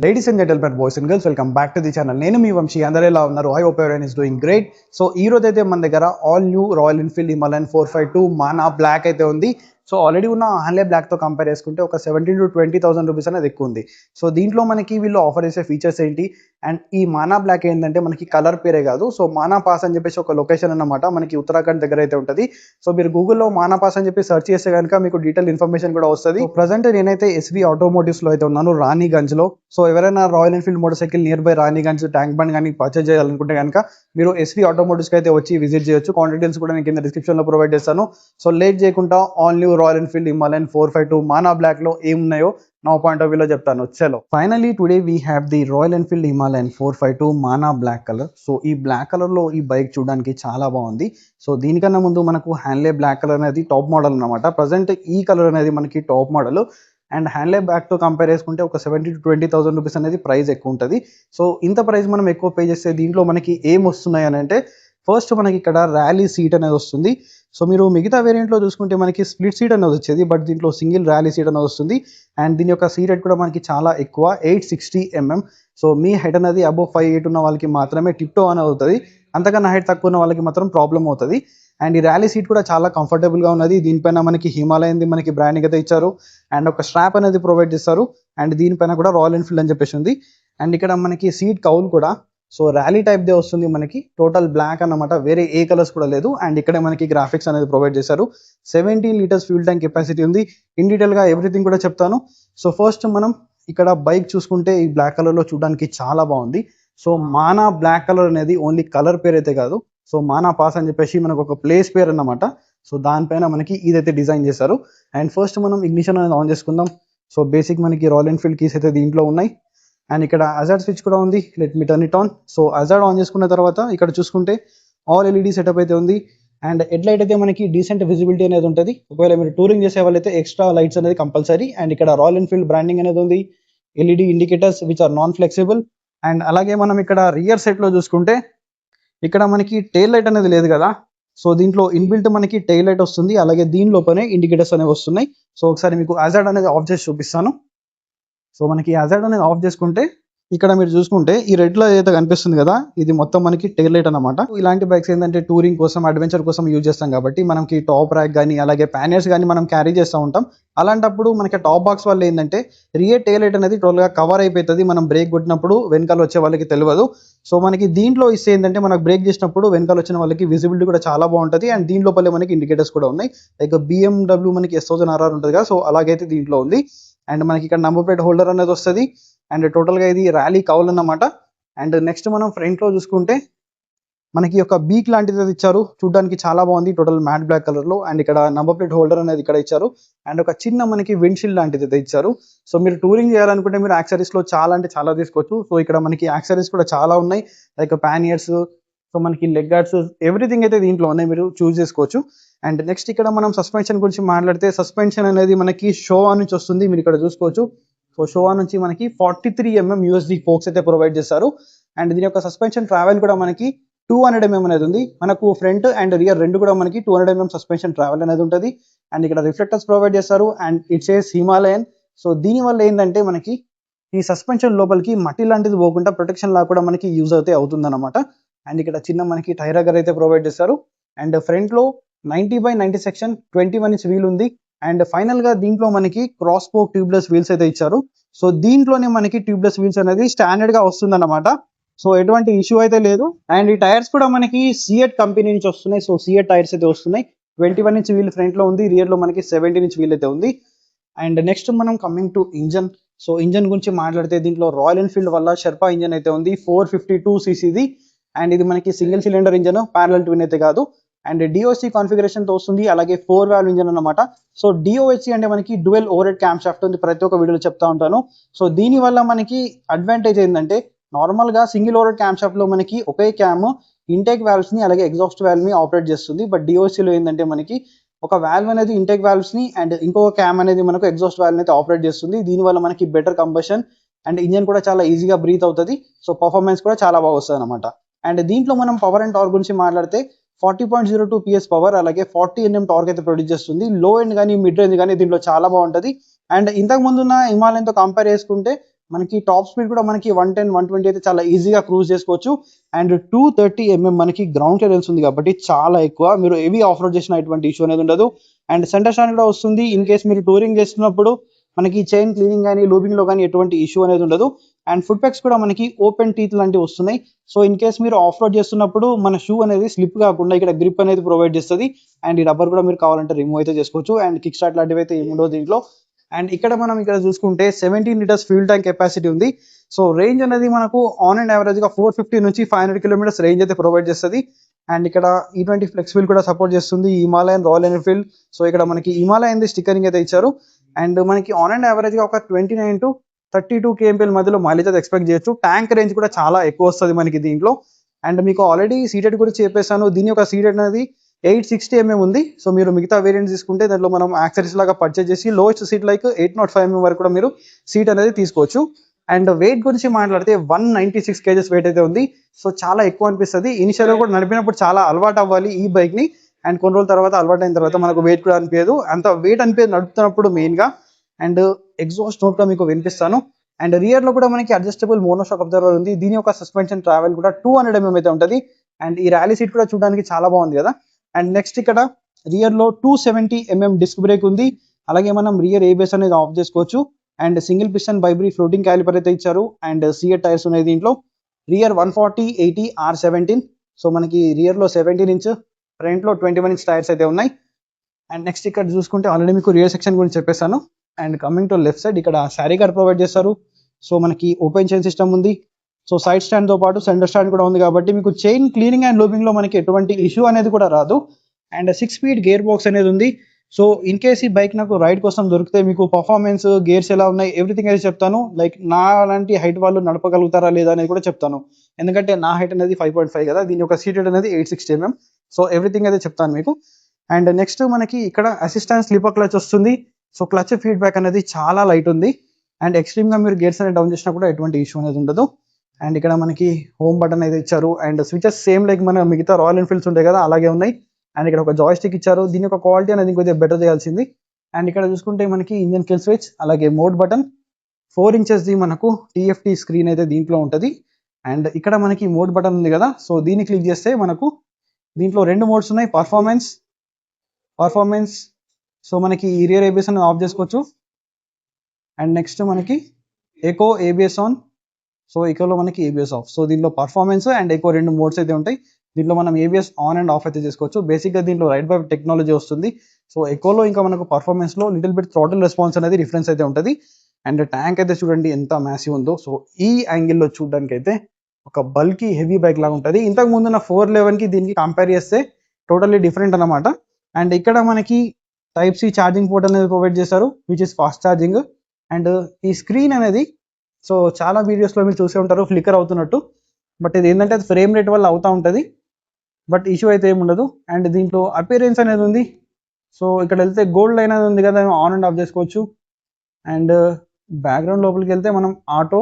Ladies and gentlemen, boys and girls, welcome back to the channel. నేను మీ వంశీ అందరూ ఎలా ఉన్నారు? I hope everyone is doing great. So ఈ రోజు అయితే మన దగ్గర all new Royal Enfield Himalayan 452 Mana black అయితే ఉంది. సో ఆల్రెడీ ఉన్న హార్లే బ్లాక్తో కంపేర్ చేసుకుంటే ఒక 17,000 to 20,000 రూపీస్ అనేది ఎక్కువ ఉంది. సో దీంట్లో మనకి వీళ్ళు ఆఫర్ చేసే ఫీచర్స్ ఏంటి, అండ్ ఈ మానా బ్లాక్ ఏంటంటే మనకి కలర్ పేరే కాదు, సో మానా పాస్ అని చెప్పేసి ఒక లొకేషన్ అన్నమాట మనకి ఉత్తరాఖండ్ దగ్గర అయితే ఉంటుంది. సో మీరు గూగుల్లో మానా పాస్ అని చెప్పి సెర్చ్ చేస్తే కనుక మీకు డీటెయిల్ ఇన్ఫర్మేషన్ కూడా వస్తుంది. ప్రజెంట్ నేనైతే ఎస్వి ఆటోమోటివ్స్లో అయితే ఉన్నాను, రాణిగంజ్లో. సో ఎవరైనా royal Enfield motor cycle near by Raniganj tank bund కానీ పర్చేజ్ చేయాలనుకుంటే కనుక మీరు ఎస్వి ఆటోమోటివ్స్కి అయితే వచ్చి విజిట్ చేయొచ్చు. కాంటాక్ట్ డీటెయిల్స్ కూడా నేను కింద డిస్క్రిప్షన్లో ప్రొవైడ్ చేస్తాను. సో లేట్ చేయకుండా all new Royal Enfield Himalayan 452 Mana బ్లాక్లో ఏమున్నాయో నా పాయింట్ ఆఫ్ వ్యూలో చెప్తాను. చలో finally today we have the Royal Enfield Himalayan 452 Mana black colour. So ఈ బ్లాక్ కలర్లో ఈ బైక్ చూడడానికి చాలా బాగుంది. సో దీనికన్నా ముందు మనకు హ్యాన్లే బ్లాక్ కలర్ అనేది టాప్ మోడల్ అనమాట. ప్రజెంట్ ఈ కలర్ అనేది మనకి టాప్ మోడల్, అండ్ హ్యాండ్లే బ్యాక్తో కంపేర్ చేసుకుంటే ఒక 17,000 to 20,000 రూపీస్ అనేది ప్రైస్ ఎక్కువ ఉంటుంది. సో ఇంత ప్రైస్ మనం ఎక్కువ పే చేస్తే దీంట్లో మనకి ఏం వస్తున్నాయి అని అంటే, ఫస్ట్ మనకి ఇక్కడ ర్యాలీ సీట్ అనేది వస్తుంది. సో మీరు మిగతా వేరియంట్లో చూసుకుంటే మనకి స్ప్లిట్ సీట్ అనేది వచ్చేది, బట్ దీంట్లో సింగిల్ ర్యాలీ సీట్ అనేది వస్తుంది. అండ్ దీని యొక్క సీట్ హైట్ కూడా మనకి చాలా ఎక్కువ, 860 mm. సో మీ హైట్ అనేది అబోవ్ 5'8" ఉన్న వాళ్ళకి మాత్రమే టిప్టో అని అవుతుంది, అంతకన్నా హైట్ తక్కువ ఉన్న వాళ్ళకి మాత్రం ప్రాబ్లం అవుతుంది. అండ్ ఈ ర్యాలీ సీట్ కూడా చాలా కంఫర్టబుల్గా ఉన్నది. దీనిపైన మనకి హిమాలయన్ది మనకి బ్రాండింగ్ అయితే ఇచ్చారు, అండ్ ఒక స్ట్రాప్ అనేది ప్రొవైడ్ చేస్తారు. అండ్ దీనిపైన కూడా రాయల్ ఎన్ఫీల్డ్ అని చెప్పేసి ఉంది. అండ్ ఇక్కడ మనకి సీట్ కౌల్ కూడా సో ర్యాలీ టైప్దే వస్తుంది, మనకి టోటల్ బ్లాక్ అన్నమాట, వేరే ఏ కలర్స్ కూడా లేదు. అండ్ ఇక్కడే మనకి గ్రాఫిక్స్ అనేది ప్రొవైడ్ చేశారు. 17 లీటర్స్ ఫ్యూల్ ట్యాంక్ కెపాసిటీ ఉంది. ఇన్ డీటెయిల్గా ఎవ్రీథింగ్ కూడా చెప్తాను. సో ఫస్ట్ మనం ఇక్కడ బైక్ చూసుకుంటే ఈ బ్లాక్ కలర్లో చూడడానికి చాలా బాగుంది. సో మానా బ్లాక్ కలర్ అనేది ఓన్లీ కలర్ పేరు అయితే కాదు, సో మానా పాస్ అని చెప్పేసి మనకు ఒక ప్లేస్ పేరు అన్నమాట. సో దానిపైన మనకి ఇదైతే డిజైన్ చేశారు. అండ్ ఫస్ట్ మనం ఇగ్నిషన్ అనేది ఆన్ చేసుకుందాం. సో బేసిక్ మనకి రాయల్ ఎన్ఫీల్డ్ కీస్ అయితే దీంట్లో ఉన్నాయి. అండ్ ఇక్కడ హజార్డ్ స్విచ్ కూడా ఉంది. Let me turn it on. So hazard on చేసుకున్న తర్వాత ఇక్కడ చూసుకుంటే ఆల్ ఎల్ఈడి సెటప్ అయితే ఉంది. అండ్ హెడ్ లైట్ అయితే మనకి డీసెంట్ విజిబిలిటీ అనేది ఉంటుంది. ఒకవేళ మీరు టూరింగ్ చేసే వాళ్ళైతే ఎక్స్ట్రా లైట్స్ అనేది కంపల్సరీ. అండ్ ఇక్కడ రాయల్ ఎన్ఫీల్డ్ బ్రాండింగ్ అనేది ఉంది. LED indicators which are non flexible. And అలాగే మనం ఇక్కడ రియర్ సెట్లో చూసుకుంటే ఇక్కడ మనకి టెయిల్ లైట్ అనేది లేదు కదా, సో దీంట్లో ఇన్బిల్ట్ మనకి టెయిల్ లైట్ వస్తుంది, అలాగే దీని లోపలనే ఇండికేటర్స్ అనేవి వస్తున్నాయి. సో ఒకసారి మీకు హజార్డ్ అనేది ఆఫ్ చేసి చూపిస్తాను. సో మనకి హజార్డ్ అనేది ఆఫ్ చేసుకుంటే ఇక్కడ మీరు చూసుకుంటే ఈ రెడ్ లో ఏదైతే కనిపిస్తుంది కదా, ఇది మొత్తం మనకి టెయిల్ లైట్ అనమాట. ఇలాంటి బైక్స్ ఏంటంటే టూరింగ్ కోసం, అడ్వెంచర్ కోసం యూజ్ చేస్తాం కాబట్టి మనకి టాప్ ర్యాక్ కానీ అలాగే ప్యానర్స్ కానీ మనం క్యారీ చేస్తూ ఉంటాం. అలాంటప్పుడు మనకి టాప్ బాక్స్ వల్ల ఏంటంటే రియర్ టెయిల్ లైట్ అనేది టోటల్గా కవర్ అయిపోతుంది. మనం బ్రేక్ కొట్టినప్పుడు వెనకాల వచ్చే వాళ్ళకి తెలియదు. సో మనకి దీంట్లో ఇస్తే ఏంటంటే మనకు బ్రేక్ చేసినప్పుడు వెనకాల వచ్చిన వాళ్ళకి విజిబిలిటీ కూడా చాలా బాగుంటుంది. అండ్ దీని లోపలే మనకి ఇండికేటర్స్ కూడా ఉన్నాయి. లైక్ BMW మనకి S1000RR ఉంటుంది కదా, సో అలాగైతే దీంట్లో ఉంది. అండ్ మనకి ఇక్కడ నంబర్ ప్లేట్ హోల్డర్ అనేది వస్తుంది. అండ్ టోటల్గా ఇది ర్యాలీ కౌల్ అన్నమాట. అండ్ నెక్స్ట్ మనం ఫ్రంట్లో చూసుకుంటే మనకి ఒక బీక్ లాంటిది ఇచ్చారు, చూడడానికి చాలా బాగుంది, టోటల్ మ్యాట్ బ్లాక్ కలర్లో. అండ్ ఇక్కడ నంబర్ ప్లేట్ హోల్డర్ అనేది ఇక్కడ ఇచ్చారు. అండ్ ఒక చిన్న మనకి విండ్షీల్డ్ లాంటిది అయితే ఇచ్చారు. సో మీరు టూరింగ్ చేయాలనుకుంటే మీరు యాక్సరీస్లో చాలా అంటే చాలా తీసుకోవచ్చు. సో ఇక్కడ మనకి యాక్సరీస్ కూడా చాలా ఉన్నాయి, లైక్ ప్యానియర్స్, సో మనకి లెగ్ గార్డ్స్, ఎవ్రీథింగ్ అయితే దీంట్లో ఉన్నాయి, మీరు చూస్ చేసుకోవచ్చు. అండ్ నెక్స్ట్ ఇక్కడ మనం సస్పెన్షన్ గురించి మాట్లాడితే, సస్పెన్షన్ అనేది మనకి షోవా నుంచి వస్తుంది, మీరు ఇక్కడ చూసుకోవచ్చు. సో షోవా నుంచి మనకి 43 mm USD ఫోక్స్ అయితే ప్రొవైడ్ చేస్తారు. అండ్ దీని యొక్క సస్పెన్షన్ ట్రావెల్ కూడా మనకి 200 mm అనేది ఉంది. మనకు ఫ్రంట్ అండ్ రియర్ రెండు కూడా మనకి 200 mm సస్పెన్షన్ ట్రావెల్ అనేది ఉంటుంది. అండ్ ఇక్కడ రిఫ్లెక్టర్స్ ప్రొవైడ్ చేస్తారు. And it says Himalayan. So దీనివల్ల ఏంటంటే మనకి ఈ సస్పెన్షన్ లోపలికి మట్టి లాంటిది పోకుండా ప్రొటెక్షన్ లా కూడా మనకి యూజ్ అయితే అవుతుందన్నమాట. అండ్ ఇక్కడ చిన్న మనకి టైర్ అగర్ అయితే ప్రొవైడ్ చేస్తారు. అండ్ ఫ్రంట్ లో 90/90 సెక్షన్ 21 ఇంచ్ వీల్ ఉంది. అండ్ ఫైనల్ గా దీంట్లో మనకి క్రాస్ స్పోక్ ట్యూబ్లెస్ వీల్స్ అయితే ఇచ్చారు. సో దీంట్లోనే మనకి ట్యూబ్లెస్ వీల్స్ అనేది స్టాండర్డ్ గా వస్తుందన్నమాట. సో ఎటువంటి ఇష్యూ అయితే లేదు. అండ్ ఈ టైర్స్ కూడా మనకి సిఎట్ కంపెనీ నుంచి వస్తున్నాయి. సో సిఎట్ టైర్స్ అయితే వస్తున్నాయి. 21 ఇంచ్ వీల్ ఫ్రంట్ లో ఉంది, రియర్ లో మనకి 17 ఇంచ్ వీల్ అయితే ఉంది. అండ్ నెక్స్ట్ మనం coming to engine. So engine గురించి మాట్లాడితే దీంట్లో రాయల్ ఎన్ఫీల్డ్ వల్ల షెర్పా ఇంజన్ అయితే ఉంది, 452cc. అండ్ ఇది మనకి single cylinder engine, parallel twin అయితే కాదు. అండ్ డిఓసి కాన్ఫిగరేషన్ తో వస్తుంది, అలాగే 4 వాల్వ్ ఇంజన్ అన్నమాట. సో డిఓహెచ్సి అంటే మనకి dual over head cam shaft ఉంది, ప్రతి ఒక్క వీడియోలో చెప్తా ఉంటాను. సో దీని వల్ల మనకి అడ్వాంటేజ్ ఏంటంటే, నార్మల్ గా single over head cam shaft లో మనకి ఒకే క్యామ్ ఇంటేక్ వాల్వ్స్ ని అలాగే ఎగ్జాస్ట్ వాల్వ్ ని ఆపరేట్ చేస్తుంది. బట్ డిఓసిలో ఏంటంటే మనకి ఒక వాల్వ్ అనేది ఇంటేక్ వాల్వ్స్ ని అండ్ ఇంకొక క్యామ్ అనేది మనకు ఎగ్జాస్ట్ వాల్వ్ అయితే ఆపరేట్ చేస్తుంది. దీనివల్ల మనకి బెటర్ కంబషన్ అండ్ ఇంజన్ కూడా చాలా ఈజీగా బ్రీత్ అవుతుంది. సో పర్ఫార్మెన్స్ కూడా చాలా బాగా వస్తుంది అనమాట. అండ్ దీంట్లో మనం పవర్ అండ్ టార్క్ గురించి మాట్లాడితే 40.02 PS పవర్, అలాగే 40 Nm టార్క్ అయితే ప్రొడ్యూస్ చేస్తుంది. లో ఎండ్ కానీ మిడ్ రేంజ్ కానీ దీంట్లో చాలా బాగుంటుంది. అండ్ ఇంతకు ముందున్న హిమాలయన్తో కంపేర్ చేసుకుంటే మనకి టాప్ స్పీడ్ కూడా మనకి 110 120 అయితే చాలా ఈజీగా క్రూజ్ చేసుకోవచ్చు. అండ్ 230 mm మనకి గ్రౌండ్ క్లియరెన్స్ ఉంది కాబట్టి చాలా ఎక్కువ, మీరు హెవీ ఆఫ్ రోడ్ చేసిన ఎటువంటి ఇష్యూ అనేది ఉండదు. అండ్ సెంటర్ స్టాండ్ కూడా వస్తుంది. ఇన్ కేస్ మీరు టూరింగ్ చేస్తున్నప్పుడు మనకి చైన్ క్లీనింగ్ కానీ లూబింగ్ లో కానీ ఎటువంటి ఇష్యూ అనేది ఉండదు. అండ్ ఫుట్ ప్యాక్స్ కూడా మనకి ఓపెన్ టీత్ లాంటివి వస్తున్నాయి. సో ఇన్ కేస్ మీరు ఆఫ్ రోడ్ చేస్తున్నప్పుడు మన షూ అనేది స్లిప్ కాకుండా ఇక్కడ గ్రిప్ అనేది ప్రొవైడ్ చేస్తుంది. అండ్ ఈ రబ్బర్ కూడా మీరు కావాలంటే రిమూవ్ అయితే చేసుకోవచ్చు. అండ్ కిక్ స్టార్ట్ లాంటివి అయితే ఏమి ఉండవు దీంట్లో. అండ్ ఇక్కడ మనం ఇక్కడ చూసుకుంటే 17 లీటర్స్ ఫ్యూల్ ట్యాంక్ కెపాసిటీ ఉంది. సో రేంజ్ అనేది మనకు ఆన్ అండ్ యావరేజ్ గా 450 నుంచి 500 కిలోమీటర్స్ రేంజ్ అయితే ప్రొవైడ్ చేస్తుంది. అండ్ ఇక్కడ E20 ఫ్లెక్స్ వీల్ కూడా సపోర్ట్ చేస్తుంది, హిమాలయన్ రాయల్ ఎన్ఫీల్డ్. సో ఇక్కడ మనకి హిమాలయన్ స్టిక్కరింగ్ అయితే ఇచ్చారు. అండ్ మనకి ఆన్ అండ్ యావరేజ్ గా ఒక 29 to 32 kmpl మధ్యలో మైలేజ్ అయితే ఎక్స్పెక్ట్ చేయొచ్చు. ట్యాంక్ రేంజ్ కూడా చాలా ఎక్కువ వస్తుంది మనకి దీంట్లో. అండ్ మీకు ఆల్రెడీ సీటెడ్ గురించి చెప్పేసాను. దీని యొక్క సీటెడ్ అనేది 860 mm ఉంది. సో మీరు మిగతా వేరియంట్స్ తీసుకుంటే దాంట్లో మనం యాక్సెసరీస్ లాగా పర్చేజ్ చేసి లోయెస్ట్ సీట్ లైక్ 805 mm వరకు కూడా మీరు సీట్ అనేది తీసుకోవచ్చు. అండ్ వెయిట్ గురించి మాట్లాడితే 196 kgs వెయిట్ అయితే ఉంది. సో చాలా ఎక్కువ అనిపిస్తుంది. ఇనిషియల్గా కూడా నడిపినప్పుడు చాలా అలవాటు అవ్వాలి ఈ బైక్ ని. అండ్ కొన్ని రోజుల తర్వాత అలవాటు అయిన తర్వాత మనకు వెయిట్ కూడా అనిపించదు, అంత వెయిట్ అనిపించదు నడుపుతున్నప్పుడు మెయిన్ గా. అండ్ ఎగ్జాస్ట్ నోట్ కూడా మీకు వినిపిస్తాను. అండ్ రియర్ లో కూడా మనకి అడ్జస్టబుల్ మోనోషాక్ అబ్జర్వర్ ఉంది. దీని యొక్క సస్పెన్షన్ ట్రావెల్ కూడా 200 mm అయితే ఉంటుంది. అండ్ ఈ ర్యాలీ సీట్ కూడా చూడడానికి చాలా బాగుంది కదా. అండ్ నెక్స్ట్ ఇక్కడ రియర్ లో 270 mm డిస్క్ బ్రేక్ ఉంది. అలాగే మనం రియర్ ఏబిఎస్ అనేది ఆఫ్ చేసుకోవచ్చు. And single piston బైబ్రీ floating calliper అయితే ఇచ్చారు. అండ్ సిఎట్ టైర్స్ ఉన్నాయి దీంట్లో. Rear 140/80 R17. సో మనకి రియర్ లో 17 ఇంచ్, ఫ్రంట్ లో 21 ఇంచ్ టైర్స్ అయితే ఉన్నాయి. అండ్ నెక్స్ట్ ఇక్కడ చూసుకుంటే ఆల్రెడీ మీకు రియర్ సెక్షన్ గురించి చెప్పేసాను. And coming to left side ఇక్కడ శారీ కార్డ్ ప్రొవైడ్ చేస్తారు. సో మనకి ఓపెన్ చైన్ సిస్టమ్ ఉంది. సో సైడ్ స్టాండ్ తో పాటు సెంటర్ స్టాండ్ కూడా ఉంది కాబట్టి మీకు చైన్ క్లీనింగ్ అండ్ లూబింగ్ లో మనకి ఎటువంటి ఇష్యూ అనేది కూడా రాదు. అండ్ 6 స్పీడ్ గేర్ బాక్స్ అనేది ఉంది. సో ఇన్ కేస్ ఈ బైక్ నాకు రైడ్ కోసం దొరికితే మీకు పర్ఫార్మెన్స్ గేర్స్ ఎలా ఉన్నాయి ఎవ్రీథింగ్ అయితే చెప్తాను. లైక్ నా లాంటి హైట్ వాళ్ళు నడపగలుగుతారా లేదా అనేది కూడా చెప్తాను. ఎందుకంటే నా హైట్ అనేది 5.5 కదా, దీని యొక్క సీటెడ్ అనేది 860 mm. సో ఎవ్రీథింగ్ అయితే చెప్తాను మీకు. అండ్ నెక్స్ట్ మనకి ఇక్కడ అసిస్టెంట్ స్లీపర్ క్లచ్ వస్తుంది. సో క్లచ్ ఫీడ్బ్యాక్ అనేది చాలా లైట్ ఉంది. అండ్ ఎక్స్ట్రీమ్ గా మీరు గేర్స్ అనేది డౌన్ చేసినా కూడా ఎటువంటి ఇష్యూ అనేది ఉండదు. అండ్ ఇక్కడ మనకి హోమ్ బటన్ అయితే ఇచ్చారు. అండ్ స్విచెస్ సేమ్ లైక్ మన మిగతా రాయల్ ఎన్ఫీల్డ్స్ ఉంటాయి కదా అలాగే ఉన్నాయి. అండ్ ఇక్కడ ఒక జాయ్ స్టిక్ ఇచ్చారు. దీని యొక్క క్వాలిటీ అనేది ఇంకొద్దిగా బెటర్ చేయాల్సింది. అండ్ ఇక్కడ చూసుకుంటే మనకి ఇంజన్ కిల్ స్విచ్, అలాగే మోడ్ బటన్, 4 inches ది మనకు TFT స్క్రీన్ అయితే దీంట్లో ఉంటుంది. అండ్ ఇక్కడ మనకి మోడ్ బటన్ ఉంది కదా, సో దీన్ని క్లిక్ చేస్తే మనకు దీంట్లో 2 మోడ్స్ ఉన్నాయి, పర్ఫార్మెన్స్. సో మనకి ఈ రియర్ ఏబిఎస్ అనేది ఆఫ్ చేసుకోవచ్చు. అండ్ నెక్స్ట్ మనకి ఎకో ఏబిఎస్ ఆన్. సో ఎకోలో మనకి ఏబిఎస్ ఆఫ్. సో దీంట్లో పర్ఫార్మెన్స్ అండ్ ఎకో 2 మోడ్స్ అయితే ఉంటాయి. దీంట్లో మనం ఏబిఎస్ ఆన్ అండ్ ఆఫ్ అయితే చేసుకోవచ్చు. బేసిక్గా దీంట్లో రైడ్ బై టెక్నాలజీ వస్తుంది. సో ఎకోలో ఇంకా మనకు పర్ఫార్మెన్స్ లో లిటిల్ బిట్ థ్రాటిల్ రెస్పాన్స్ అనేది డిఫరెన్స్ అయితే ఉంటుంది. అండ్ ట్యాంక్ అయితే చూడండి ఎంత మ్యాసివ్ ఉందో. సో ఈ యాంగిల్లో చూడడానికి అయితే ఒక బల్కీ హెవీ బైక్ లాగా ఉంటుంది. ఇంతకు ముందు నా 411 కి దీనికి కంపేర్ చేస్తే టోటల్లీ డిఫరెంట్ అనమాట. అండ్ ఇక్కడ మనకి Type-C ఛార్జింగ్ పోర్ట్ అనేది ప్రొవైడ్ చేశారు, which is fast charging. And ఈ స్క్రీన్ అనేది సో చాలా వీడియోస్లో మీరు చూసే ఉంటారు ఫ్లికర్ అవుతున్నట్టు. బట్ ఇది ఏంటంటే అది ఫ్రేమ్ రేట్ వల్ల అవుతూ ఉంటుంది, బట్ ఇష్యూ అయితే ఏమి ఉండదు. అండ్ దీంట్లో అపియరెన్స్ అనేది ఉంది. సో ఇక్కడ వెళ్తే గోల్డ్ లైన్ అనేది ఉంది కదా, ఆన్ అండ్ ఆఫ్ చేసుకోవచ్చు. అండ్ బ్యాక్గ్రౌండ్ లోపలికి వెళ్తే మనం ఆటో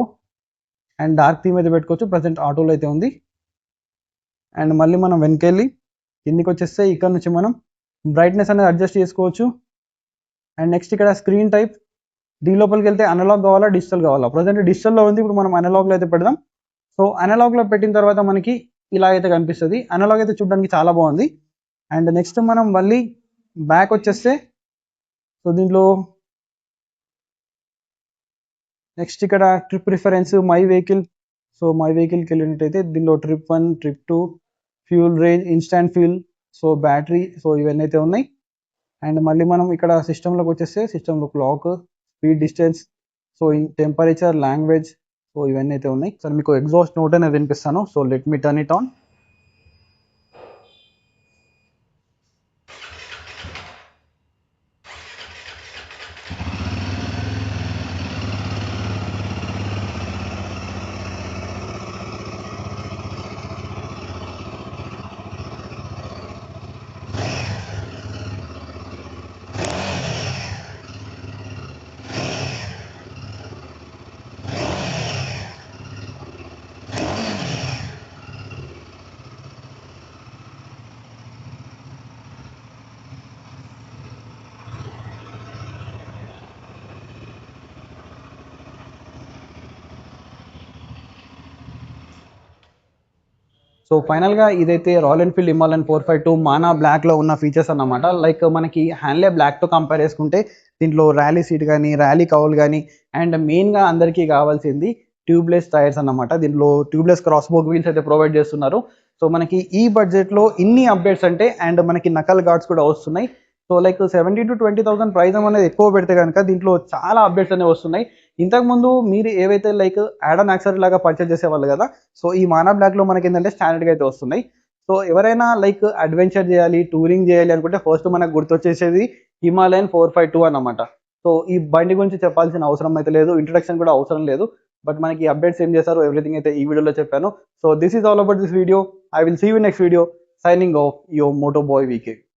అండ్ డార్క్ థీమ్ అయితే పెట్టుకోవచ్చు. ప్రజెంట్ ఆటోలో అయితే ఉంది. అండ్ మళ్ళీ మనం వెనకెళ్ళి కిందికి వచ్చేస్తే ఇక్కడ నుంచి మనం బ్రైట్నెస్ అనేది అడ్జస్ట్ చేసుకోవచ్చు. అండ్ నెక్స్ట్ ఇక్కడ స్క్రీన్ టైప్, దీని లోపలికి వెళ్తే అనలాగ్ కావాలా డిజిటల్ కావాలా. ప్రజెంట్ డిజిటల్లో ఉంది, ఇప్పుడు మనం అనలాగ్లో అయితే పెడదాం. సో అనలాగ్లో పెట్టిన తర్వాత మనకి ఇలా అయితే కనిపిస్తుంది. అనలాగ్ అయితే చూడడానికి చాలా బాగుంది. అండ్ నెక్స్ట్ మనం మళ్ళీ బ్యాక్ వచ్చేస్తే సో దీంట్లో నెక్స్ట్ ఇక్కడ trip reference, my vehicle. So my వెహికల్కి వెళ్ళినట్టయితే దీనిలో trip 1, trip 2, fuel range, instant fuel, so battery, so ఇవన్నీ అయితే ఉన్నాయి. అండ్ మళ్ళీ మనం ఇక్కడ సిస్టంలోకి వచ్చేస్తే సిస్టంలో clock, speed, distance, so temperature, language, so ఇవన్నీ అయితే ఉన్నాయి. సార్ మీకు ఎగ్జాస్ట్ నోట్ అనేది వినిపిస్తాను. So let me turn it on. So ఫైనల్గా ఇదైతే రాయల్ ఎన్ఫీల్డ్ హిమాలయన్ 452 మానా బ్లాక్లో ఉన్న ఫీచర్స్ అన్నమాట. లైక్ మనకి హ్యాండ్లే బ్లాక్తో కంపేర్ చేసుకుంటే దీంట్లో ర్యాలీ సీట్ కానీ ర్యాలీ కౌల్ కానీ అండ్ మెయిన్గా అందరికీ కావాల్సింది ట్యూబ్లెస్ టైర్స్ అన్నమాట. దీంట్లో ట్యూబ్లెస్ క్రాస్ బోక్ వీల్స్ అయితే ప్రొవైడ్ చేస్తున్నారు. సో మనకి ఈ బడ్జెట్లో ఇన్ని అప్డేట్స్ అంటే అండ్ మనకి నకల్ గార్డ్స్ కూడా వస్తున్నాయి. సో లైక్ 17,000 to 20,000 ప్రైస్ అనేది ఎక్కువ పెడితే కనుక దీంట్లో చాలా అప్డేట్స్ అనేవి వస్తున్నాయి. ఇంతకుముందు మీరు ఏవైతే లైక్ యాడ్ ఆన్ యాక్సెసరీ లాగా పర్చేస్ చేసేవాళ్ళు కదా, సో ఈ మానా బ్లాక్లో మనకి ఏంటంటే స్టాండర్డ్గా అయితే వస్తున్నాయి. సో ఎవరైనా లైక్ అడ్వెంచర్ చేయాలి, టూరింగ్ చేయాలి అనుకుంటే ఫస్ట్ మనకు గుర్తొచ్చేసేది హిమాలయన్ 452 అన్నమాట. సో ఈ బండి గురించి చెప్పాల్సిన అవసరం అయితే లేదు, ఇంట్రడక్షన్ కూడా అవసరం లేదు. బట్ మనకి అప్డేట్స్ ఏం చేశారు ఎవ్రీథింగ్ అయితే ఈ వీడియోలో చెప్పాను. So this is all about this video. I will see you next video. Signing off your moto boy VK.